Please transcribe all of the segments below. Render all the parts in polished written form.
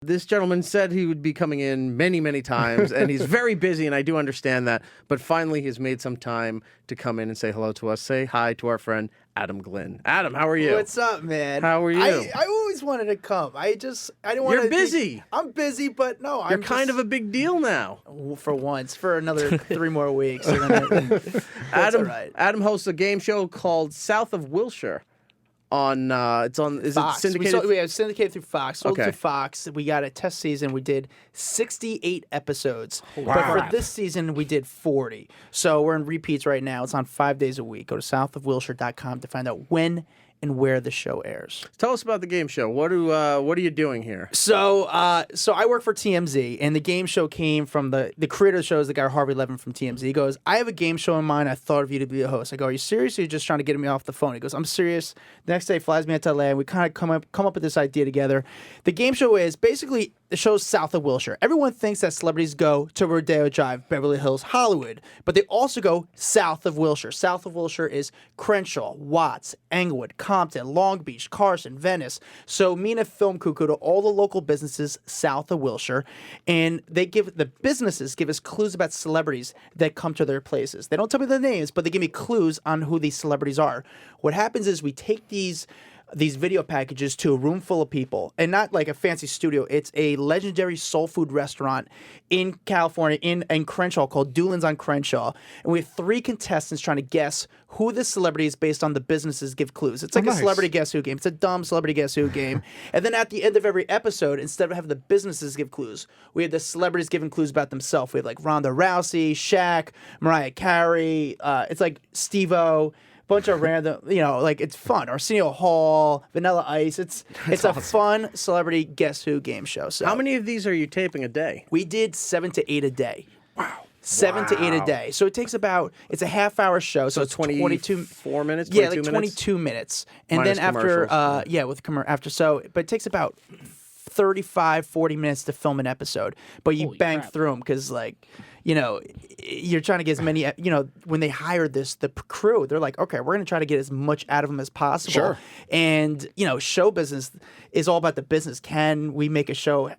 This gentleman said he would be coming in many, many times, and he's very busy, and I do understand that. But finally, he's made some time to come in and say hello to us. Say hi to our friend, Adam Glyn. Adam, how are you? What's up, man? How are you? I always wanted to come. I didn't want to. You're busy. I'm busy, but no, You're kind of a big deal now. For once, for another 3 more weeks. That's Adam, all right. Adam hosts a game show called South of Wilshire. It's on. Is Fox. it syndicated? We have syndicated through Fox. Sold Okay. to Fox. We got a test season. We did 68 episodes. Wow. But for this season, we did 40. So we're in repeats right now. It's on 5 days a week. Go to southofwilshire.com to find out when and where the show airs. Tell us about the game show. What are you doing here? So I work for TMZ, and the game show came from the creator of the show is the guy Harvey Levin from TMZ. He goes, I have a game show in mind. I thought of you to be a host. I go, are you serious? Or are you just trying to get me off the phone? He goes, I'm serious. The next day, he flies me out to LA, and we kind of come up with this idea together. The game show is basically the show's South of Wilshire. Everyone thinks that celebrities go to Rodeo Drive, Beverly Hills, Hollywood, but they also go south of Wilshire. South of Wilshire is Crenshaw, Watts, Englewood, Compton, Long Beach, Carson, Venice. So me and a film crew go to all the local businesses south of Wilshire, and the businesses give us clues about celebrities that come to their places. They don't tell me their names, but they give me clues on who these celebrities are. What happens is we take these video packages to a room full of people, and not like a fancy studio. It's a legendary soul food restaurant in California, in Crenshaw, called Doolin's on Crenshaw. And we have 3 contestants trying to guess who the celebrity is based on the businesses give clues. It's like a celebrity guess who game. It's a dumb celebrity guess who game. And then at the end of every episode, instead of having the businesses give clues, we have the celebrities giving clues about themselves. We have like Ronda Rousey, Shaq, Mariah Carey. It's like Steve-O. Bunch of random, like it's fun. Arsenio Hall, Vanilla Ice. It's awesome. A fun celebrity guess who game show. So How many of these are you taping a day? we did 7 to 8 a day. Wow. 7 to 8 a day. So it takes it's a half-hour show. So it's 22 4 minutes. Yeah, 22 like minutes? 22 minutes. And Minus then after commercials. but it takes about 35, 40 minutes to film an episode. But you bang through them because you're trying to get as many, when they hired the crew, they're like, okay, we're going to try to get as much out of them as possible. Sure. And, show business is all about the business. Can we make a show?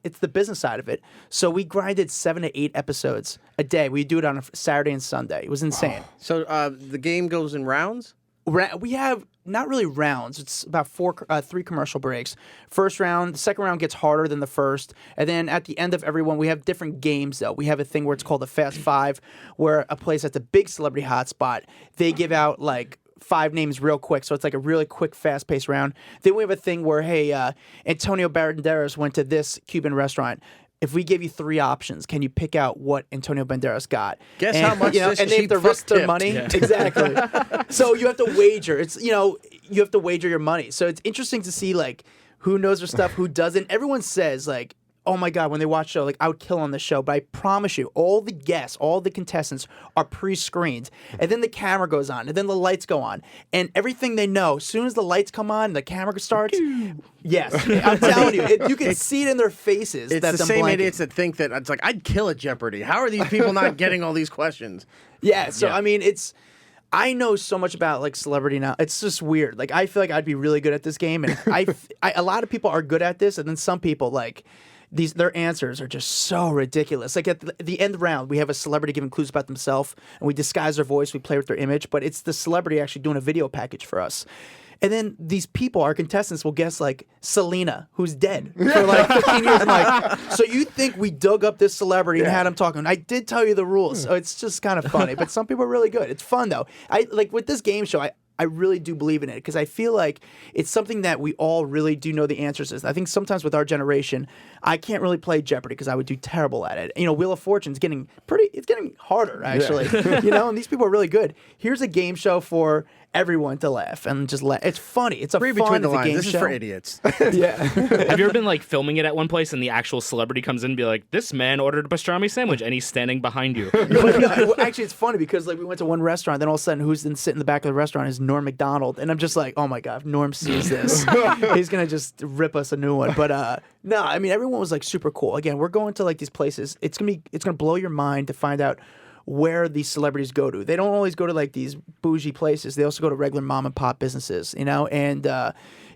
It's the business side of it. So we grinded 7 to 8 episodes a day. We do it on a Saturday and Sunday. It was insane. So the game goes in rounds? We have not really rounds. It's about 3 commercial breaks. First round, the second round gets harder than the first. And then at the end of every one, we have different games, though. We have a thing where it's called the Fast Five, where a place that's a big celebrity hotspot, they give out like 5 names real quick. So it's like a really quick, fast-paced round. Then we have a thing where, hey, Antonio Banderas went to this Cuban restaurant. If we give you 3 options, can you pick out what Antonio Banderas got? Guess how much this and they have to cheap risk fuck their tipped. money. Yeah. Exactly. So you have to wager. It's you have to wager your money. So it's interesting to see like who knows their stuff, who doesn't. Everyone says like, oh my God, when they watch the show, like I would kill on the show. But I promise you, all the guests, all the contestants are pre-screened. And then the camera goes on, and then the lights go on. And everything they know, as soon as the lights come on, the camera starts. Yes, I'm telling you, you can see it in their faces. It's the same idiots that think that it's like, I'd kill at Jeopardy. How are these people not getting all these questions? Yeah, so I mean, I know so much about like celebrity now. It's just weird. Like I feel like I'd be really good at this game, and a lot of people are good at this, and then some people like their answers are just so ridiculous. Like at the end round, we have a celebrity giving clues about themselves, and we disguise their voice, we play with their image, but it's the celebrity actually doing a video package for us. And then these people, our contestants, will guess like Selena, who's dead for like 15 years. I'm like, so you think we dug up this celebrity and had him talking? I did tell you the rules, so it's just kind of funny. But some people are really good. It's fun though. I like with this game show. I really do believe in it because I feel like it's something that we all really do know the answers to. I think sometimes with our generation, I can't really play Jeopardy because I would do terrible at it. Wheel of Fortune's getting harder actually. And these people are really good. Here's a game show for everyone to laugh and just laugh. It's funny. It's a Read fun between the it's a lines. game This show. is for idiots. Yeah. Have you ever been like filming it at one place and the actual celebrity comes in and be like, this man ordered a pastrami sandwich and he's standing behind you? Actually, it's funny because like we went to one restaurant, then all of a sudden who's then sitting in the back of the restaurant is Norm Macdonald, and I'm just like, oh my God, if Norm sees this, he's gonna just rip us a new one. But no, I mean everyone was like super cool. Again, we're going to like these places. It's gonna blow your mind to find out where these celebrities go to. They don't always go to like these bougie places. They also go to regular mom and pop businesses, and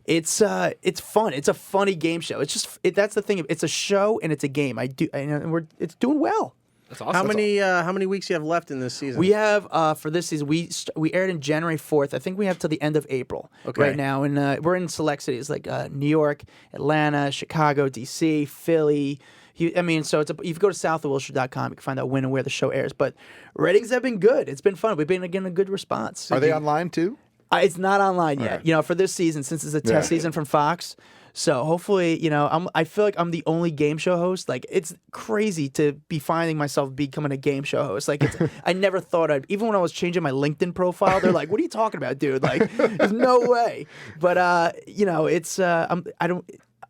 It's fun. It's a funny game show. It's just that's the thing. It's a show and it's a game. It's doing well. That's awesome. How many weeks you have left in this season? We have for this season we aired in January 4th. I think we have till the end of April right now, and we're in select cities like New York, Atlanta, Chicago, DC, Philly. So if you go to southofwilshire.com, you can find out when and where the show airs. But ratings have been good. It's been fun. We've been getting a good response. Are they online too? It's not online yet. Right. For this season, since it's a test season from Fox. So hopefully, I feel like I'm the only game show host. Like, it's crazy to be finding myself becoming a game show host. Like, I never thought even when I was changing my LinkedIn profile, they're like, "What are you talking about, dude? Like, there's no way." But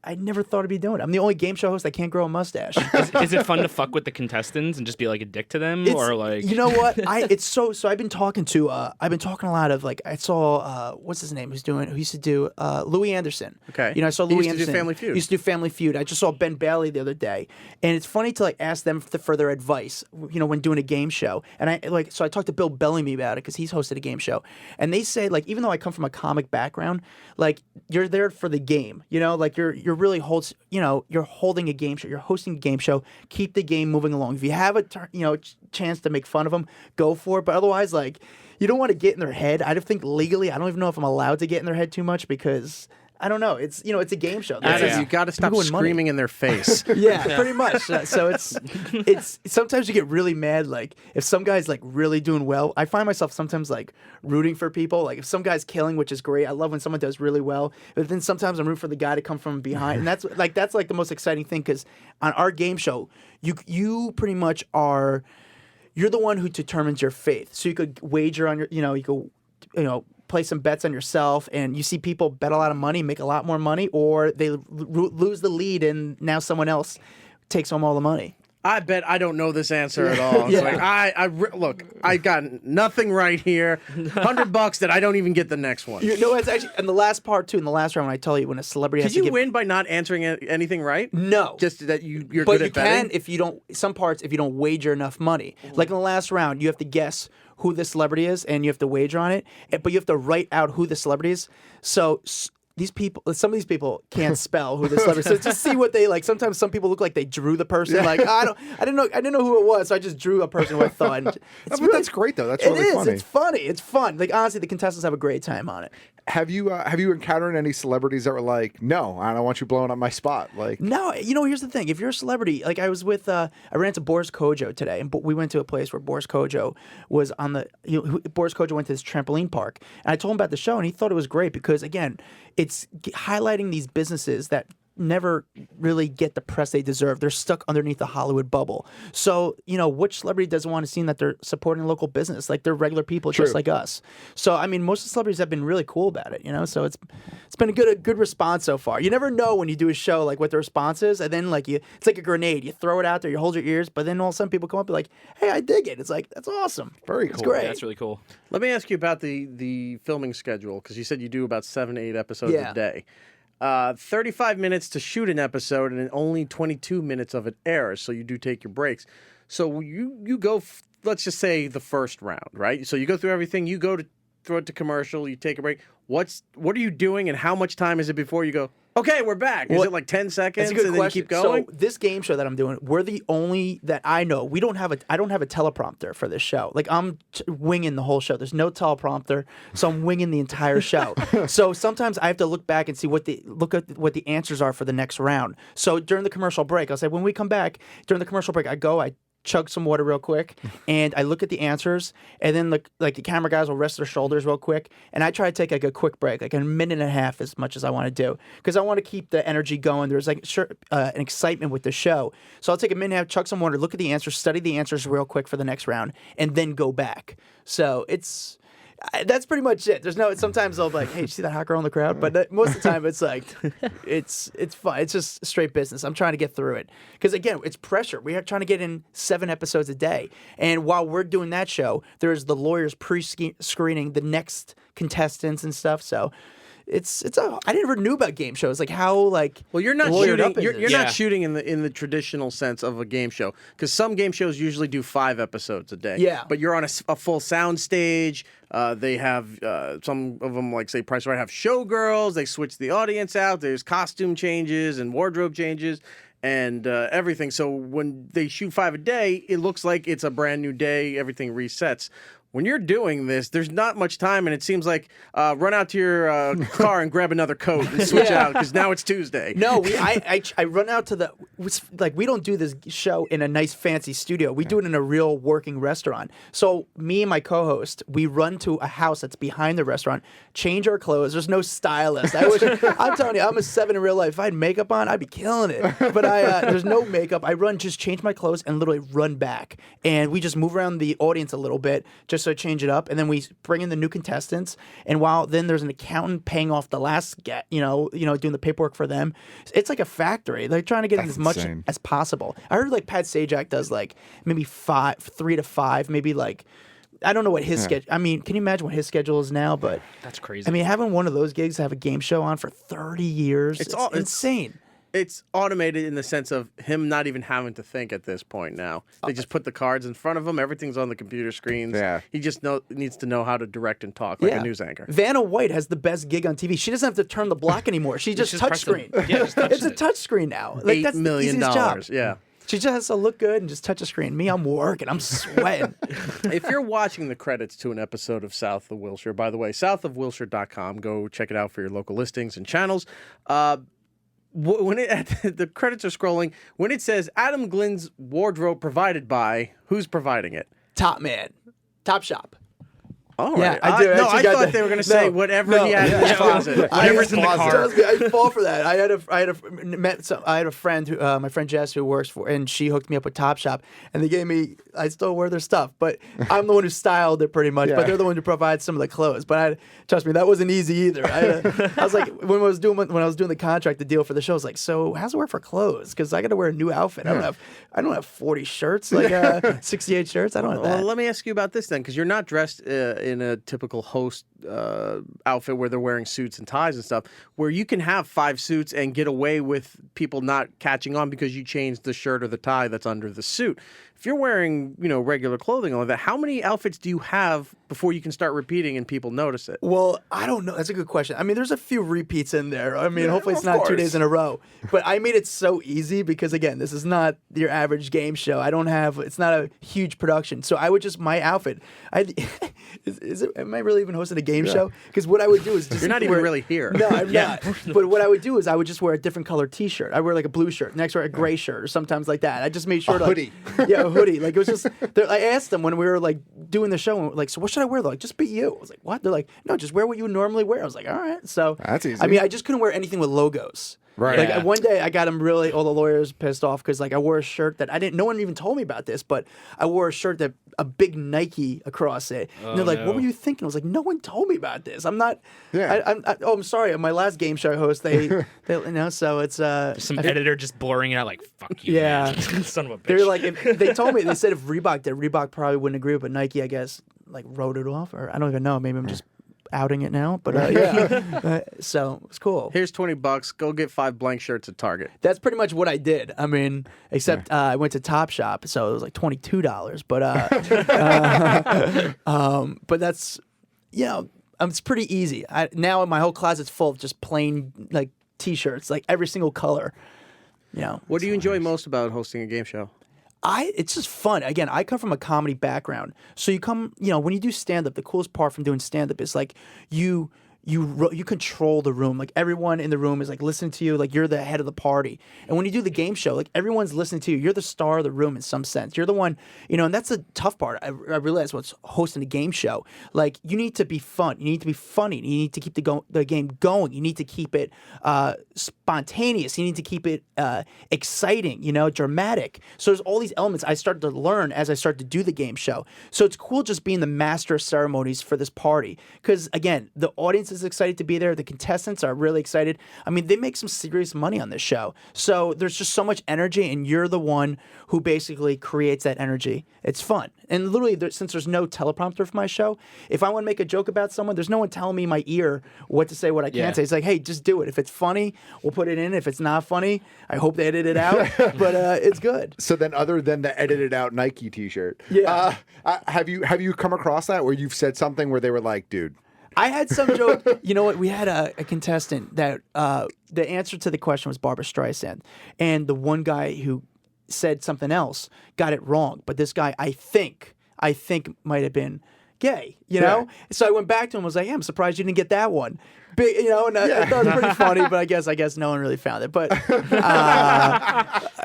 I never thought I'd be doing it. I'm the only game show host that can't grow a mustache. Is it fun to fuck with the contestants and just be like a dick to them, or like? You know what? So I've been talking a lot of I saw what's his name who used to do Louis Anderson. Okay. I saw Louis He used to do Anderson. Family Feud. He used to do Family Feud. I just saw Ben Bailey the other day, and it's funny to ask them for their advice. When doing a game show, and I talked to Bill Bellamy about it because he's hosted a game show, and they say even though I come from a comic background, you're there for the game. You're really you're holding a game show. You're hosting a game show. Keep the game moving along. If you have a chance to make fun of them, go for it. But otherwise, you don't want to get in their head. I don't think legally. I don't even know if I'm allowed to get in their head too much because I don't know. It's it's a game show. You got to stop screaming in their face. Yeah, pretty much. So it's sometimes you get really mad. If some guy's really doing well, I find myself sometimes rooting for people. If some guy's killing, which is great. I love when someone does really well. But then sometimes I'm rooting for the guy to come from behind, and that's the most exciting thing because on our game show, you pretty much are. You're the one who determines your faith. So you could wager on you could play some bets on yourself, and you see people bet a lot of money, make a lot more money, or they lose the lead, and now someone else takes home all the money. I bet I don't know this answer at all. Yeah. Look, I got nothing right here. $100 that I don't even get the next one. It's actually, and the last part too, in the last round, when I tell you when a celebrity has Did to you win by not answering anything right? No. Just that you're but good at betting? you can if you don't wager enough money. Like in the last round, you have to guess who the celebrity is, and you have to wager on it, but you have to write out who the celebrity is. So some of these people can't spell who the celebrity is. So just see what they like. Sometimes some people look like they drew the person. I didn't know who it was, so I just drew a person who I thought. That's great though. That's really funny. It's funny. It's fun. Honestly, the contestants have a great time on it. Have you encountered any celebrities that were like, "No, I don't want you blowing up my spot"? No, here's the thing. If you're a celebrity, I was with, I ran into Boris Kojo today, and we went to a place where Boris Kojo was on the. Boris Kojo went to this trampoline park, and I told him about the show, and he thought it was great because again, it's highlighting these businesses that never really get the press they deserve. They're stuck underneath the Hollywood bubble. So, which celebrity doesn't want to see that they're supporting local business? They're regular people just like us. So, most of the celebrities have been really cool about it, So it's been a good response so far. You never know when you do a show what the response is, and then it's like a grenade. You throw it out there, you hold your ears, but then all of a sudden people come up and hey, I dig it. It's that's awesome. Very cool. It's great. Yeah, that's really cool. Let me ask you about the filming schedule because you said you do about 7 to 8 episodes a day. 35 minutes to shoot an episode, and only 22 minutes of it airs, so you do take your breaks. So you go, let's just say the first round, right? So you go through everything, you go to throw it to commercial, you take a break. What are you doing, and how much time is it before you go, okay, we're back? Is it 10 seconds, That's a good and question. then you keep going? So this game show that I'm doing, we're the only that I know. I don't have a teleprompter for this show. I'm winging the whole show. There's no teleprompter, so I'm winging the entire show. So sometimes I have to look back and see what the answers are for the next round. So during the commercial break, I'll say when we come back during the commercial break, I chug some water real quick, and I look at the answers, and then the camera guys will rest their shoulders real quick, and I try to take a quick break, a minute and a half as much as I want to do, because I want to keep the energy going. There's an excitement with the show. So I'll take a minute and a half, chug some water, look at the answers, study the answers real quick for the next round, and then go back. So that's pretty much it. Sometimes they'll be like, hey, did you see that hot girl in the crowd? But most of the time it's it's fun. It's just straight business. I'm trying to get through it. Because again, it's pressure. We are trying to get in 7 episodes a day. And while we're doing that show, there's the lawyers pre-screening the next contestants and stuff. So I never knew about game shows. Like how well, you're not lawyered shooting. up is You're this? not shooting in the traditional sense of a game show, because some game shows usually do 5 episodes a day. Yeah. But you're on a full sound stage. They have some of them, like say Price Right, have showgirls. They switch the audience out. There's costume changes and wardrobe changes and everything. So when they shoot 5 a day, it looks like it's a brand new day. Everything resets. When you're doing this, there's not much time, and it seems like run out to your car and grab another coat and switch out, because now it's Tuesday. No, I run out to the we don't do this show in a nice fancy studio. We do it in a real working restaurant. So me and my co-host, we run to a house that's behind the restaurant, change our clothes. There's no stylist. I'm telling you, I'm a 7 in real life. If I had makeup on, I'd be killing it. But there's no makeup. I just change my clothes and literally run back, and we just move around the audience a little bit just so I change it up, and then we bring in the new contestants. And while then there's an accountant paying off the last doing the paperwork for them. It's like a factory. They're trying to get in as much as possible. I heard like Pat Sajak does like maybe 3 to 5, maybe like I don't know what his schedule. I mean, can you imagine what his schedule is now? But That's crazy. I mean, having one of those gigs, have a game show on for 30 years, it's insane. It's automated in the sense of him not even having to think at this point now. They just put the cards in front of him. Everything's on the computer screens. Yeah. He just needs to know how to direct and talk like a news anchor. Vanna White has the best gig on TV. She doesn't have to turn the block anymore. She just touchscreen. It's a touchscreen now. Like, $8 that's million. the easiest job. Yeah. She just has to look good and just touch a screen. Me, I'm working. I'm sweating. If you're watching the credits to an episode of South of Wilshire, by the way, southofwilshire.com, go check it out for your local listings and channels. When the credits are scrolling, when it says Adam Glyn's wardrobe provided by, who's providing it? Top man. Top shop. All Yeah, right. I do. I thought they were going to say whatever he had in his closet. Whatever's in the car. Trust me, I fall for that. I had a friend who, my friend Jess, who works for, and she hooked me up with Topshop, and they gave me. I still wear their stuff, but I'm the one who styled it pretty much. But they're the one who provides some of the clothes. But trust me, that wasn't easy either. I was like, when I was doing the contract, the deal for the show, I was like, so how's it work for clothes? Because I got to wear a new outfit. I don't have 40 shirts, like 68 shirts. I don't have that. Well, let me ask you about this then, because you're not dressed in a typical host outfit where they're wearing suits and ties and stuff, where you can have 5 suits and get away with people not catching on because you changed the shirt or the tie that's under the suit. If you're wearing, regular clothing like that, how many outfits do you have before you can start repeating and people notice it? Well, I don't know. That's a good question. I mean, there's a few repeats in there. I mean, hopefully it's not 2 days in a row. But I made it so easy because, again, this is not your average game show. It's not a huge production. So I would just, my outfit, am I really even hosting a game show? Because what I would do is just You're not even really here. No, I'm not. But what I would do is I would just wear a different color T-shirt. I wear like a blue shirt. Next wear a gray shirt or sometimes like that. I just made sure hoodie. Yeah, a hoodie. Like it was just. I asked them when we were like doing the show, like, so what should I wear? They're like, just be you. I was like, what? They're like, no, just wear what you would normally wear. I was like, all right. So that's easy. I mean, I just couldn't wear anything with logos. Right. Like Yeah. one day I got them all the lawyers pissed off because like I wore a shirt that no one even told me about this, but I wore a shirt that a big Nike across it. And they're like, no. what were you thinking? I was like, no one told me about this. I'm not. Yeah. I'm sorry. My last game show host, so it's Some editor just blurring it out like, fuck you, Yeah. man. Son of a bitch. They were like, they told me, they said if Reebok did, Reebok probably wouldn't agree, but Nike, I guess, like wrote it off, or I don't even know. Maybe I'm just outing it now, but so it's cool. Here's $20. Go get 5 blank shirts at Target. That's pretty much what I did. I mean, except I went to Topshop, so it was like $22. But that's, it's pretty easy. Now my whole closet's full of just plain like T-shirts, like every single color. What do you enjoy most about hosting a game show? It's just fun. Again, I come from a comedy background. So you come, when you do stand-up, the coolest part from doing stand-up is like you control the room. Like everyone in the room is like listening to you, like you're the head of the party. And when you do the game show, like everyone's listening to you. You're the star of the room in some sense. You're the one, and that's the tough part. I realize what's hosting a game show. Like you need to be fun. You need to be funny. You need to keep the game going. You need to keep it spontaneous. You need to keep it exciting, dramatic. So there's all these elements I started to learn as I started to do the game show. So it's cool just being the master of ceremonies for this party. Because again, the audience is is excited to be there. The contestants are really excited. I mean, they make some serious money on this show. So there's just so much energy, and you're the one who basically creates that energy. It's fun. And literally, since there's no teleprompter for my show, if I want to make a joke about someone, there's no one telling me in my ear what to say, what I can't say. It's like, hey, just do it. If it's funny, we'll put it in. If it's not funny, I hope they edit it out. But it's good. So then, other than the edited out Nike T-shirt, have you come across that where you've said something where they were like, dude? I had some joke. You know what? We had a contestant that the answer to the question was Barbra Streisand, and the one guy who said something else got it wrong. But this guy, I think might have been gay. You know? So I went back to him and was like, hey, I'm surprised you didn't get that one. Big, you know, and I thought it was pretty funny, but I guess no one really found it. But it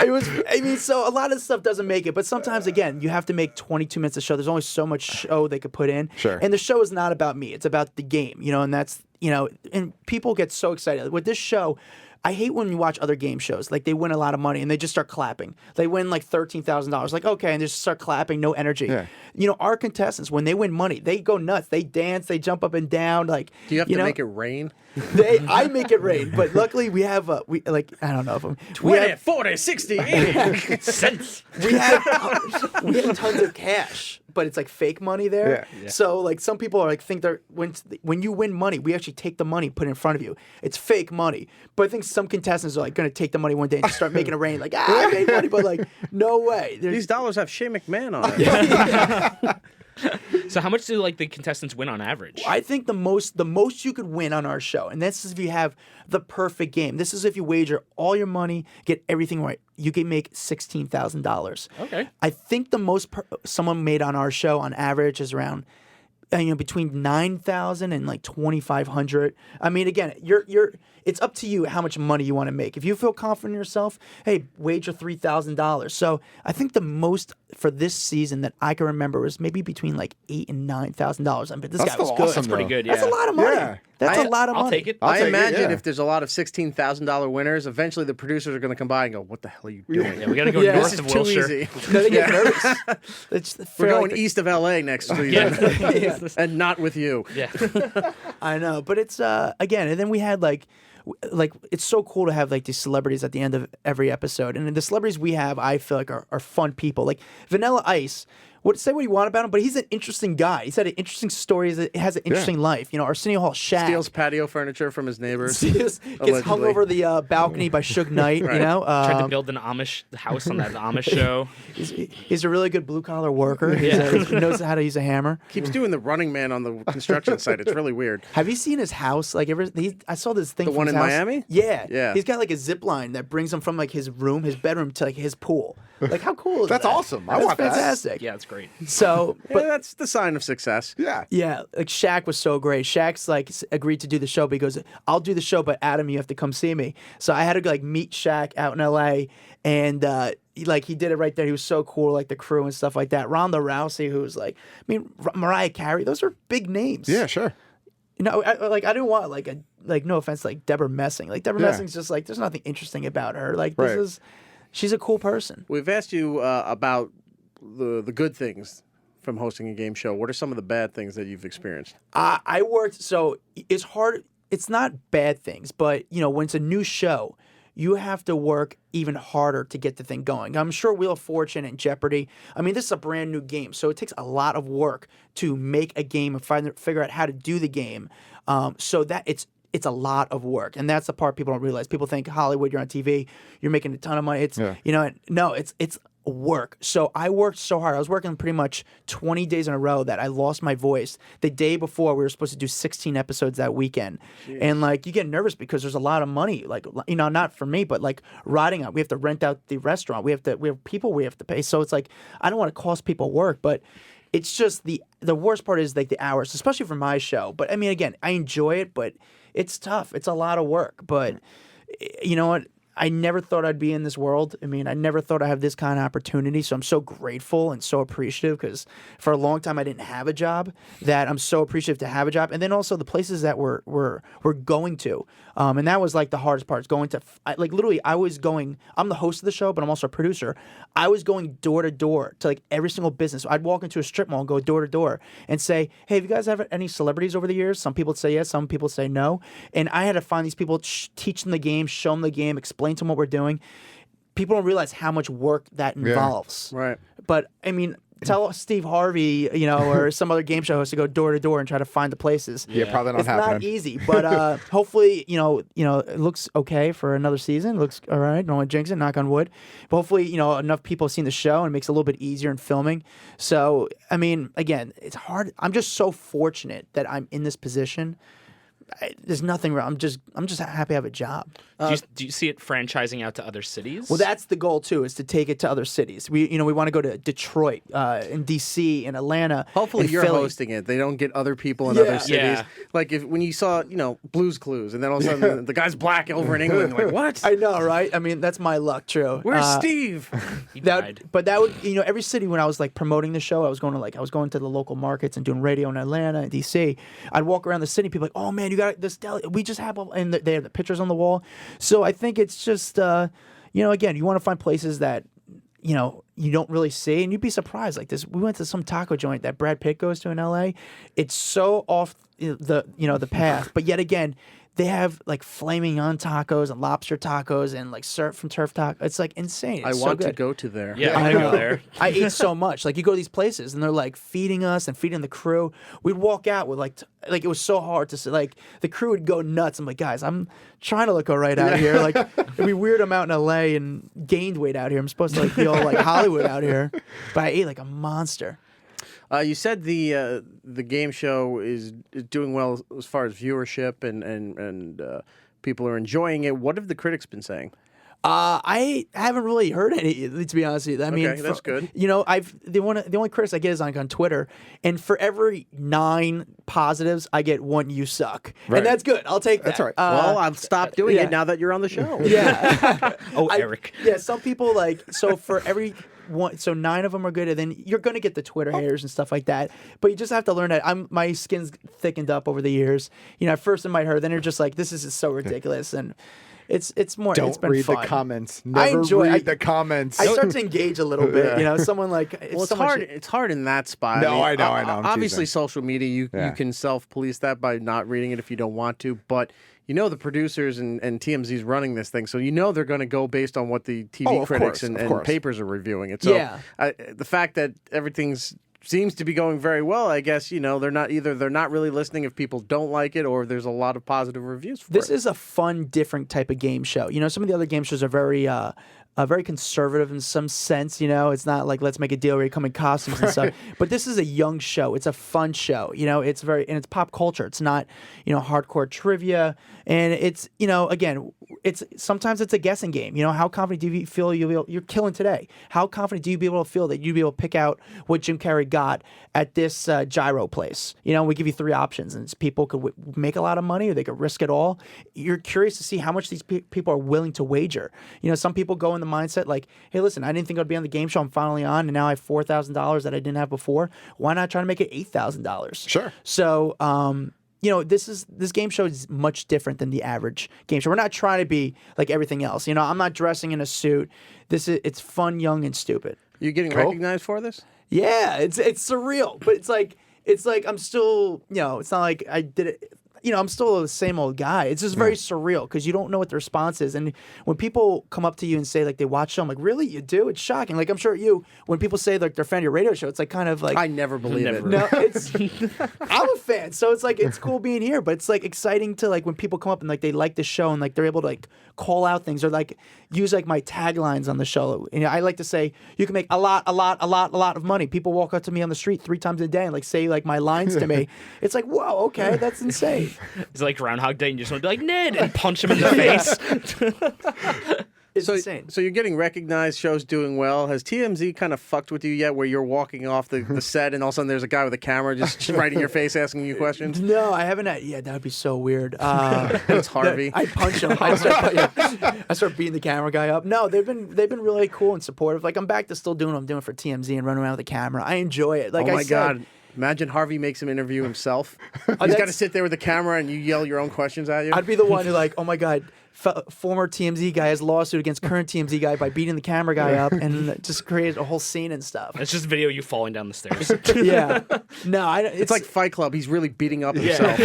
was, I mean, so a lot of stuff doesn't make it. But sometimes, again, you have to make 22 minutes of show. There's only so much show they could put in. Sure. And the show is not about me. It's about the game, you know, and that's, you know, and people get so excited. With this show, I hate when you watch other game shows. Like, they win a lot of money and they just start clapping. They win like $13,000. Like, okay, and they just start clapping, no energy. Yeah. You know, our contestants, when they win money, they go nuts. They dance, they jump up and down. Like, do you have to make it rain? I make it rain, but luckily we have I don't know if I'm 20, 40, 60, 80 cents. We have tons of cash, but it's like fake money there. Yeah. So like some people are like think they're when you win money, we actually take the money, put it in front of you. It's fake money, but I think some contestants are like going to take the money one day and just start making it rain. Like I made money, but like no way. These dollars have Shane McMahon on it. So how much do like the contestants win on average? I think the most you could win on our show, and this is if you have the perfect game. This is if you wager all your money, get everything right. You can make $16,000. Okay. I think the most someone made on our show on average is around between $9,000 and like $2,500. I mean, again, it's up to you how much money you want to make. If you feel confident in yourself, hey, wager $3,000. So I think the most for this season that I can remember was maybe between like $8,000 and $9,000. I mean, this guy was good. That's pretty good. Yeah. That's a lot of money. Yeah. That's a lot of money. I'll take it. I imagine if there's a lot of $16,000 winners, eventually the producers are going to Oh, and go, "What the hell are you doing? Yeah, we got to go north of Wilshire." Easy. No, they get nervous. We're going east of LA next season, and not with you." Yeah. I know, but it's again, and then we had like it's so cool to have like these celebrities at the end of every episode, and the celebrities we have, I feel like are fun people. Like Vanilla Ice. Say what you want about him, but he's an interesting guy. He's had an interesting story. He has an interesting life. You know, Arsenio Hall Shaq steals patio furniture from his neighbors. Gets hung over the balcony by Suge Knight. Right. You know, tried to build an Amish house on that Amish show. He's a really good blue collar worker. He knows how to use a hammer. Keeps doing the Running Man on the construction site. It's really weird. Have you seen his house? Like I saw this thing. The one in Miami. Yeah. He's got like a zip line that brings him from like his bedroom to like his pool. Like how cool is that? That's awesome. I want that. That's fantastic. Yeah, it's great. So, but that's the sign of success. Yeah. Like Shaq was so great. Shaq's like agreed to do the show, but he goes, "I'll do the show, but Adam, you have to come see me." So I had to like meet Shaq out in LA, and he did it right there. He was so cool, like the crew and stuff like that. Ronda Rousey, who was like, I mean, Mariah Carey. Those are big names. Yeah, sure. You know, I didn't want no offense, like Deborah Messing. Like Deborah Messing's just like there's nothing interesting about her. Like she's a cool person. We've asked you about the good things from hosting a game show. What are some of the bad things that you've experienced? I worked, so it's hard. It's not bad things, but you know, when it's a new show, you have to work even harder to get the thing going. I'm sure Wheel of Fortune and Jeopardy. I mean, this is a brand new game, so it takes a lot of work to make a game and figure out how to do the game. So that it's a lot of work, and that's the part people don't realize. People think Hollywood, you're on TV, you're making a ton of money. It's it's work. So I worked so hard. I was working pretty much 20 days in a row that I lost my voice. The day before, we were supposed to do 16 episodes that weekend. Jeez. And like you get nervous because there's a lot of money. Like, you know, not for me, but like riding out. We have to rent out the restaurant. We have people we have to pay. So it's like I don't want to cost people work, but it's just the worst part is like the hours, especially for my show. But I mean, again, I enjoy it, but it's tough. It's a lot of work. But you know what? I never thought I'd be in this world. I mean, I never thought I'd have this kind of opportunity. So I'm so grateful and so appreciative because for a long time I didn't have a job. That I'm so appreciative to have a job, and then also the places that we're going to, and that was like the hardest part. Is going to like literally, I was going. I'm the host of the show, but I'm also a producer. I was going door to door to like every single business. So I'd walk into a strip mall and go door to door and say, "Hey, have you guys have any celebrities over the years?" Some people would say yes, some people say no, and I had to find these people, teach them the game, show them the game, explain to them what we're doing. People don't realize how much work that involves. Right. But I mean, tell Steve Harvey, or some other game show host to go door to door and try to find the places. Yeah, probably not it's happening. Not easy, but hopefully, it looks okay for another season. It looks all right. Don't want to jinx it. Knock on wood. But hopefully, enough people have seen the show and it makes it a little bit easier in filming. So, I mean, again, it's hard. I'm just so fortunate that I'm in this position. There's nothing wrong. I'm just happy I have a job. Do you see it franchising out to other cities? Well, that's the goal too, is to take it to other cities. We want to go to Detroit, in DC, in Atlanta. Hopefully, in you're Philly. hosting it. They don't get other people in other cities. Yeah. Like when you saw, Blue's Clues, and then all of a sudden the guy's black over in England. Like, what? I know, right? I mean, that's my luck, true. Where's Steve? He died. But that would, every city when I was like promoting the show, I was going to the local markets and doing radio in Atlanta and DC. I'd walk around the city, people like, oh man, you got this deli. We just have, and they have the pictures on the wall. So I think it's just, again, you want to find places that, you don't really see, and you'd be surprised. Like this, we went to some taco joint that Brad Pitt goes to in LA. It's so off the path, but yet again, they have like flaming on tacos and lobster tacos and like surf and turf tacos. It's like insane. It's I so want to good. go to there. Yeah, I go there. I ate so much. Like you go to these places and they're like feeding us and feeding the crew. We'd walk out with like it was so hard to say. Like the crew would go nuts. I'm like, guys, I'm trying to look all right out here. Like it'd be weird. I'm out in LA and gained weight out here. I'm supposed to like be all like Hollywood out here, but I ate like a monster. You said the game show is doing well as far as viewership and people are enjoying it. What have the critics been saying? I haven't really heard any, to be honest with you. I mean, that's good. The only critics I get is on Twitter, and for every 9 positives, I get 1 "you suck," Right. and that's good. I'll take that. That's all right. Well, I've stopped doing yeah. it now that you're on the show. Yeah. Erik. Yeah, some people so for every one, so 9 of them are good, and then you're gonna get the Twitter haters and stuff like that. But you just have to learn that my skin's thickened up over the years. At first it might hurt, then you're just like, this is just so ridiculous, and it's more. Don't it's been read fun. the comments. I Never enjoy- read the comments. I start to engage a little bit. Someone like Well, it's hard. It's hard in that spot. No, I know. I'm Obviously, teasing. social media, you can self-police that by not reading it if you don't want to. But the producers and TMZ's running this thing, so they're going to go based on what the TV of critics course, and of course. papers are reviewing it. So Yeah. The fact that everything's seems to be going very well, I guess, they're not really listening if people don't like it, or there's a lot of positive reviews for This it. is a fun, different type of game show. Some of the other game shows are very conservative in some sense. It's not like let's make a deal where you come in costumes and stuff. But this is a young show. It's a fun show. It's it's pop culture. It's not hardcore trivia, and it's again, sometimes it's a guessing game. How confident do you feel you're killing today? How confident do you be able to feel that you'd be able to pick out what Jim Carrey got at this gyro place? We give you 3 options, and people could make a lot of money or they could risk it all. You're curious to see how much these people are willing to wager. Some people go in the mindset like, hey, listen, I didn't think I'd be on the game show. I'm finally on, and now I have $4,000 that I didn't have before. Why not try to make it $8,000? Sure. So, this game show is much different than the average game show. We're not trying to be like everything else. I'm not dressing in a suit. It's fun, young, and stupid. You getting Cool. recognized for this? Yeah, it's surreal, but it's like I'm still, it's not like I did it. I'm still the same old guy. It's just very surreal because you don't know what the response is. And when people come up to you and say like they watch show, I'm like, really, you do? It's shocking. Like I'm sure when people say like they're a fan of your radio show, it's like kind of like I never believe it. no, I'm a fan, so it's like it's cool being here, but it's like exciting to like when people come up and like they like the show and like they're able to like call out things or like use like my taglines on the show. And I like to say you can make a lot of money. People walk up to me on the street 3 times a day and like say like my lines to me. It's like, whoa, okay, that's insane. It's like Groundhog Day, and you just want to be like Ned and punch him in the face. It's insane. So you're getting recognized, shows doing well. Has TMZ kind of fucked with you yet where you're walking off the set and all of a sudden there's a guy with a camera just right in your face asking you questions? No, I haven't. Yeah, that would be so weird. It's Harvey. I punch him. I start beating the camera guy up. No, they've been really cool and supportive. Like I'm back to still doing what I'm doing for TMZ and running around with the camera. I enjoy it. Like oh my God. Imagine Harvey makes him interview himself. He's got to sit there with the camera and you yell your own questions at you. I'd be the one who like, oh my God, former TMZ guy has a lawsuit against current TMZ guy by beating the camera guy up and just create a whole scene and stuff. It's just video of you falling down the stairs. Yeah. No, it's like Fight Club. He's really beating up himself.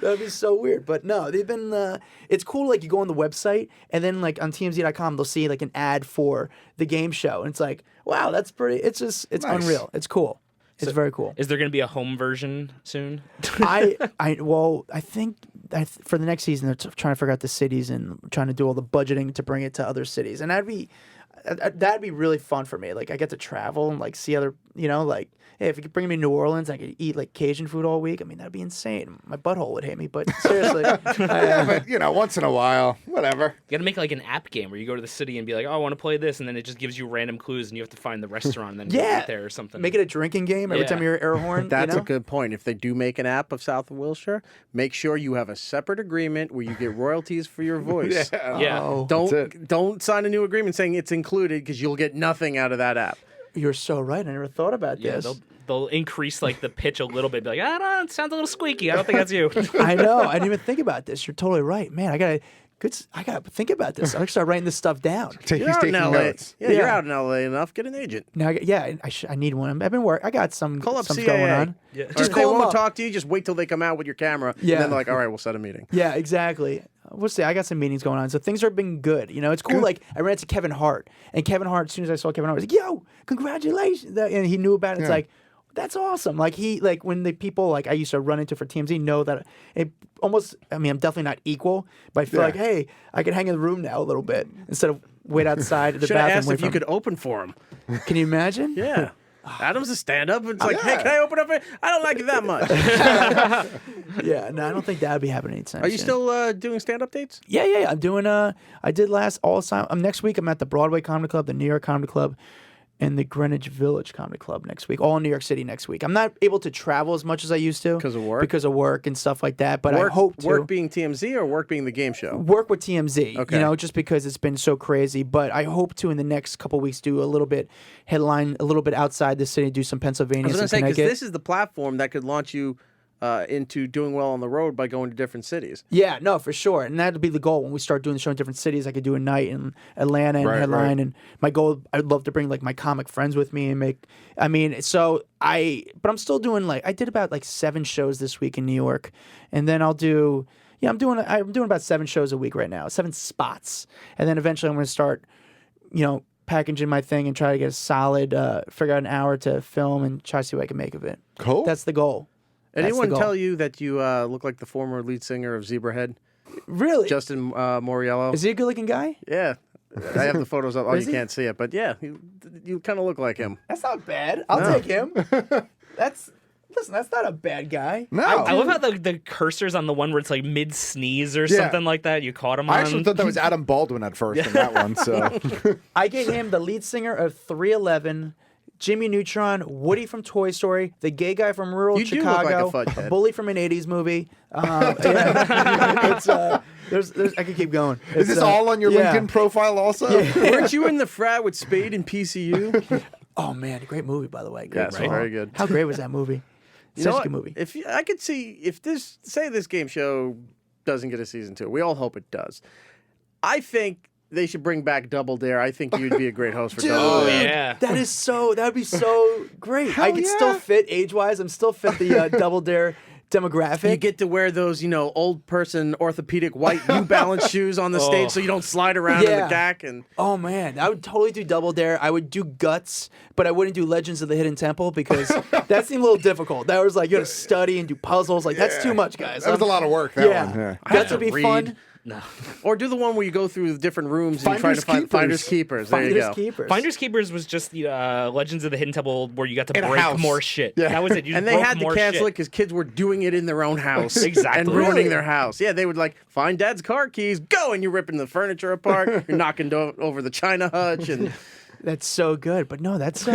That'd be so weird. But no, they've been, it's cool. Like you go on the website and then like on TMZ.com, they'll see like an ad for the game show. And it's like, wow, that's pretty, it's nice. Unreal. It's cool. It's very cool. Is there going to be a home version soon? I think for the next season they're trying to figure out the cities and trying to do all the budgeting to bring it to other cities, and that'd be really fun for me. Like I get to travel and like see other, like hey, if you could bring me to New Orleans, I could eat like Cajun food all week. I mean, that'd be insane. My butthole would hate me, but seriously. But once in a while, whatever. You got to make like an app game where you go to the city and be like, oh, I want to play this, and then it just gives you random clues, and you have to find the restaurant and then get there or something. Make it a drinking game every time you hear air horn. That's a good point. If they do make an app of South of Wilshire, make sure you have a separate agreement where you get royalties for your voice. Yeah. Oh. Don't sign a new agreement saying it's included because you'll get nothing out of that app. You're so right. I never thought about this. They'll increase like the pitch a little bit. Be like, I don't know, it sounds a little squeaky. I don't think that's you. I know. I didn't even think about this. You're totally right, man. I gotta think about this. I gotta start writing this stuff down. You're out in LA. Notes. Yeah, you're out in LA enough. Get an agent. Now, I need one. I've been I got some. Call up some CAA. going on. Yeah. Just they won't talk to you. Just wait till they come out with your camera. Yeah. And then they're like, all right, we'll set a meeting. Yeah, exactly. We'll see. I got some meetings going on, so things have been good. It's cool. Good. Like I ran into Kevin Hart, and Kevin Hart. As soon as I saw Kevin Hart, I was like, "Yo, congratulations!" And he knew about it. It's like, that's awesome. Like when the people like I used to run into for TMZ know that it almost. I mean, I'm definitely not equal, but I feel like, hey, I can hang in the room now a little bit instead of wait outside at the bathroom. Should have asked if you could open for him. Can you imagine? Yeah. Adam's a stand-up. It's like, hey, can I open up? I don't like it that much. Yeah, no, I don't think that would be happening anytime soon. Are you still doing stand-up dates? Yeah. I'm doing. I did next week. I'm at the Broadway Comedy Club, the New York Comedy Club, and the Greenwich Village Comedy Club next week. All in New York City next week. I'm not able to travel as much as I used to because of work and stuff like that. But I hope to. Work being TMZ or work being the game show? Work with TMZ. Okay. Just because it's been so crazy. But I hope to in the next couple of weeks do a little bit headline, a little bit outside the city, do some Pennsylvania. I was going to say because this is the platform that could launch you into doing well on the road by going to different cities. Yeah, no, for sure. And that'll be the goal. When we start doing the show in different cities, I could do a night in Atlanta and headline. Right. And my goal, I'd love to bring like my comic friends with me and but I'm still doing I did about 7 shows this week in New York. And then I'll do, I'm doing about 7 shows a week right now, 7 spots. And then eventually I'm going to start, packaging my thing and try to get a solid, figure out an hour to film and try to see what I can make of it. Cool. That's the goal. Anyone tell you that you look like the former lead singer of Zebrahead? Really? Justin Moriello. Is he a good-looking guy? Yeah. I have the photos up. Oh, you can't see it, but yeah, you kind of look like him. That's not bad. I'll take him. That's not a bad guy. No. I love how the cursor's on the one where it's like mid-sneeze or something like that. You caught him on. I actually thought that was Adam Baldwin at first in that one. So I gave him the lead singer of 311, Jimmy Neutron, Woody from Toy Story, the gay guy from rural Chicago, look like a bully from an 80s movie. I could keep going. Is this all on your LinkedIn profile also? Yeah. Weren't you in the frat with Spade and PCU? Oh, man, great movie, by the way. Yes, very good. How great was that movie? Such a good movie. I could see if this game show doesn't get a season 2. We all hope it does. I think they should bring back Double Dare. I think you'd be a great host for Double Dare. Yeah. That would be so great. I could still fit age-wise. I'm still fit the Double Dare demographic. You get to wear those, old person orthopedic white New Balance shoes on the stage so you don't slide around in the gack. Oh, man. I would totally do Double Dare. I would do Guts, but I wouldn't do Legends of the Hidden Temple because that seemed a little difficult. That was you got to study and do puzzles. That's too much, guys. That was a lot of work, that one. Yeah. Guts would be fun. No. Or do the one where you go through the different rooms and you try to find Finders Keepers. There you go. Keepers. Finders Keepers was just the Legends of the Hidden Temple where you got to In a break house. more shit. Yeah. That was it. You And just they broke had to more cancel shit. it because kids were doing it in their own house. Exactly. And ruining Really? their house. Yeah, they would like, find Dad's car keys, go! And you're ripping the furniture apart. You're knocking over the china hutch. And That's so good. But no, that's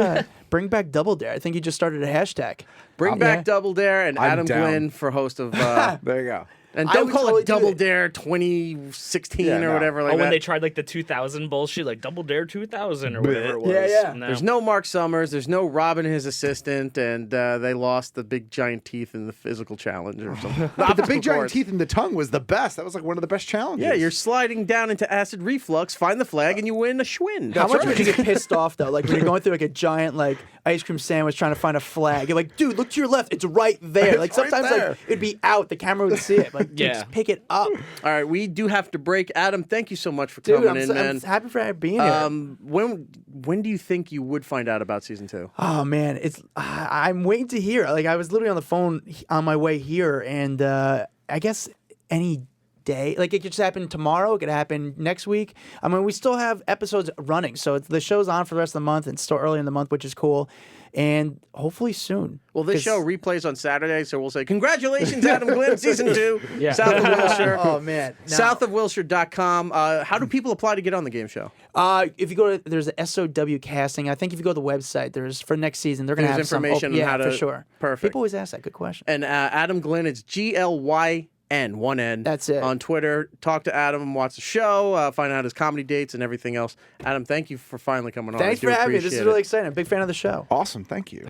bring back Double Dare. I think you just started a hashtag. bring back Double Dare and I'm Adam down. Glyn for host of... There you go. and I don't would call totally it do Double it. Dare 2016 Yeah, or no. whatever like when that. they tried like the 2000 bullshit, like Double Dare 2000 or whatever it was. Yeah. No. There's no Mark Summers. There's no Robin, his assistant, and they lost the big giant teeth in the physical challenge or something. But the big giant teeth in the tongue was the best. That was like one of the best challenges. Yeah, you're sliding down into acid reflux. Find the flag, and you win a Schwinn. How much would you get pissed off though? Like when you're going through like a giant like ice cream sandwich trying to find a flag. You're like, dude, look to your left. It's right there. Like It's right sometimes there. like it'd be out. The camera would see it. Like, dude, Yeah. just pick it up. All right, we do have to break. Adam, thank you so much for Dude, coming I'm, in, so, man. I'm happy for being here. When do you think you would find out about season 2? Oh man, I'm waiting to hear. Like I was literally on the phone on my way here, and I guess any day. Like it could just happen tomorrow. It could happen next week. I mean, we still have episodes running, so the show's on for the rest of the month, and still early in the month, which is cool. And hopefully soon. Well, this 'Cause- show replays on Saturday, so we'll say congratulations, Adam Glyn, season 2, Yeah. South of Wilshire. Oh man, no. Southofwilshire.com. How do people apply to get on the game show? If you go to there's a SOW casting. I think if you go to the website, there's for next season they're gonna There's have some information on yeah, how to- for sure. Perfect. People always ask that. Good question. And Adam Glyn, it's GLYN, 1N. That's it. On Twitter. Talk to Adam and watch the show. Find out his comedy dates and everything else. Adam, thank you for finally coming on. Thanks I do for having me. This is appreciate really it. exciting. I'm a big fan of the show. Awesome. Thank you.